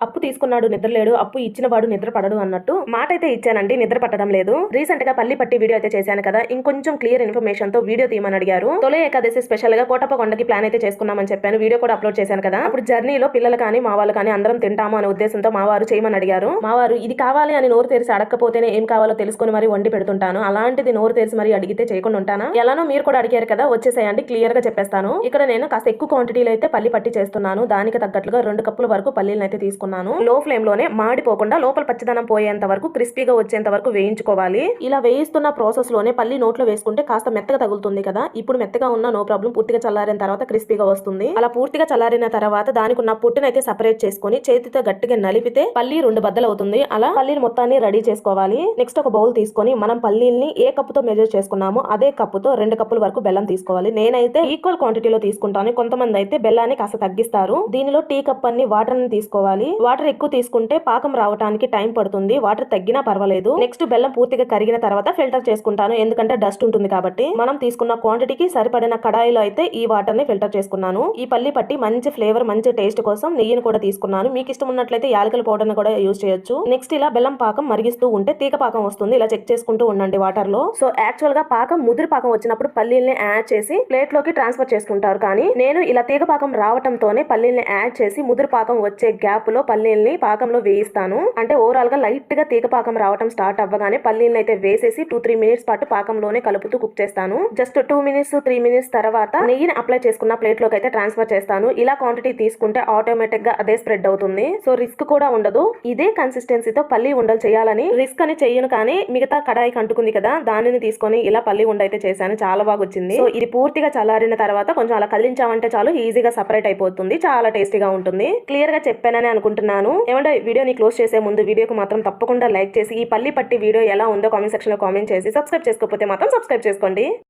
అప్పు తీసుకున్నాడు నిద్రలేడు, అప్పు ఇచ్చినవాడు నిద్ర పడడు అన్నట్టు మాట అయితే ఇచ్చానండి, నిద్ర పట్టడం లేదు. రీసెంట్ గా పల్లి పట్టి వీడియో అయితే చేశాను కదా, ఇంకొంచెం క్లియర్ ఇన్ఫర్మేషన్ తో వీడియో తీయమని అడిగారు. తొలి ఏకాదశి స్పెషల్ గా కోటప్ప కొండకి ప్లాన్ అయితే చేసుకున్నామని చెప్పాను, వీడియో కూడా అప్లోడ్ చేశాను కదా. అప్పుడు జర్నీలో పిల్లలు కానీ మా వాళ్ళు కానీ అందరం తింటాము అనే ఉద్దేశంతో మా వారు చేయమని అడిగారు. మా వారు ఇది కావాలి అని నోరు తెరిచి అడగకపోతేనే ఏం కావాలో తెలుసుకుని మరి వండి పెడుతుంటాను, అలాంటిది నోరు తెరిచి మరి అడిగితే చేయకుండా ఉంటానా? ఎలానో మీరు కూడా అడిగారు కదా, వచ్చేసేయండి, క్లియర్ గా చెప్పేస్తాను. ఇక్కడ నేను కాస్త ఎక్కువ క్వాంటిటీలో అయితే పల్లి పట్టి చేస్తున్నాను. దానికి తగ్గట్లుగా 2 కప్పుల వరకు పల్లీలను అయితే తీసుకున్నాను. లో ఫ్లేమ్ లోనే మాడిపోకుండా లోపల పచ్చదనం పోయేంత వరకు క్రిస్పీగా వచ్చేంత వరకు వేయించుకోవాలి. ఇలా వేయిస్తున్న ప్రాసెస్ లోనే పల్లి నోట్లో వేసుకుంటే కాస్త మెత్తగా తగులుతుంది కదా, ఇప్పుడు మెత్తగా ఉన్న నో ప్రాబ్లం, పూర్తిగా చల్లారిన తర్వాత క్రిస్పీగా వస్తుంది. అలా పూర్తిగా చల్లారిన తర్వాత దానికి ఉన్న పుట్టునైతే సెపరేట్ చేసుకుని చేతితో గట్టిగా నలిపితే పల్లి 2 బద్దలు అవుతుంది. అలా పల్లీలు మొత్తాన్ని రెడీ చేసుకోవాలి. నెక్స్ట్ ఒక బౌల్ తీసుకొని మనం పల్లీల్ని ఏ కప్పుతో మెజర్ చేసుకున్నామో అదే కప్పుతో 2 కప్పుల వరకు బెల్లం తీసుకోవాలి. నేనైతే ఈక్వల్ క్వాంటిటీలో తీసుకుంటాను, కొంతమంది అయితే బెల్లాన్ని కాస్త తగ్గిస్తారు. దీనిలో టీ కప్ అన్ని వాటర్ ని తీసుకోవాలి. వాటర్ ఎక్కువ తీసుకుంటే పాకం రావడానికి టైం పడుతుంది, వాటర్ తగ్గినా పర్వాలేదు. నెక్స్ట్ బెల్లం పూర్తిగా కరిగిన తర్వాత ఫిల్టర్ చేసుకుంటాను, ఎందుకంటే డస్ట్ ఉంటుంది కాబట్టి. మనం తీసుకున్న క్వాంటిటీకి సరిపడిన కడాయిలో అయితే ఈ వాటర్ ని ఫిల్టర్ చేసుకున్నాను. ఈ పల్లి పట్టి మంచి ఫ్లేవర్, మంచి టేస్ట్ కోసం నెయ్యిని కూడా తీసుకున్నాను. మీకు ఇష్టం ఉన్నట్లయితే యాలకుల పౌడర్ ని కూడా యూజ్ చేయొచ్చు. నెక్స్ట్ ఇలా బెల్లం పాకం మరిగిస్తూ ఉంటే తీగ పాకం వస్తుంది, ఇలా చెక్ చేసుకుంటూ ఉండండి వాటర్ లో. సో యాక్చువల్ గా పాకం ముదిరి పాకం వచ్చినప్పుడు పల్లీల్ని యాడ్ చేసి ప్లేట్ లోకి ట్రాన్స్ఫర్ చేసుకుంటారు, కానీ నేను ఇలా తీగ పాకం రావటంతోనే పల్లీల్ని యాడ్ చేసి ముదిరి పాకం వచ్చే గ్యాప్ లో పల్లీల్ని పాకంలో వేయిస్తాను. అంటే ఓవరాల్ గా లైట్ గా తీగ పాకం రావటం స్టార్ట్ అవ్వగానే పల్లీలను అయితే వేసేసి 2-3 మినిట్స్ పాటు పాకంలోనే కలుపుతూ కుక్ చేస్తాను. జస్ట్ 2 మినిట్స్ 3 మినిట్స్ తర్వాత నెయ్యిని అప్లై చేసుకున్న ప్లేట్ లోకి అయితే ట్రాన్స్ఫర్ చేస్తాను. ఇలా క్వాంటిటీ తీసుకుంటే ఆటోమేటిక్ గా అదే స్ప్రెడ్ అవుతుంది, సో రిస్క్ కూడా ఉండదు. ఇదే కన్సిస్టెన్సీతో పల్లి ఉండలు చేయాలని రిస్క్ అని చెయ్యను, కానీ మిగతా కడాయికి అంటుకుంది కదా, దానిని తీసుకొని ఇలా పల్లి ఉండ అయితే చేశాను, చాలా బాగా వచ్చింది. సో ఇది పూర్తిగా చల్లారిన తర్వాత కొంచెం అలా కదిలించామంటే చాలు, ఈజీగా సపరేట్ అయిపోతుంది, చాలా టేస్టీగా ఉంటుంది. క్లియర్ గా చెప్పానని అనుకుంటున్నాను. ఏమంటే వీడియోని క్లోజ్ చేసే ముందు వీడియోకి మాత్రం తప్పకుండా లైక్ చేసి ఈ పల్లి పట్టి వీడియో ఎలా ఉందో కామెంట్ సెక్షన్ లో కామెంట్ చేసి సబ్స్క్రైబ్ చేసుకోకపోతే మాత్రం సబ్స్క్రైబ్ చేసుకోండి.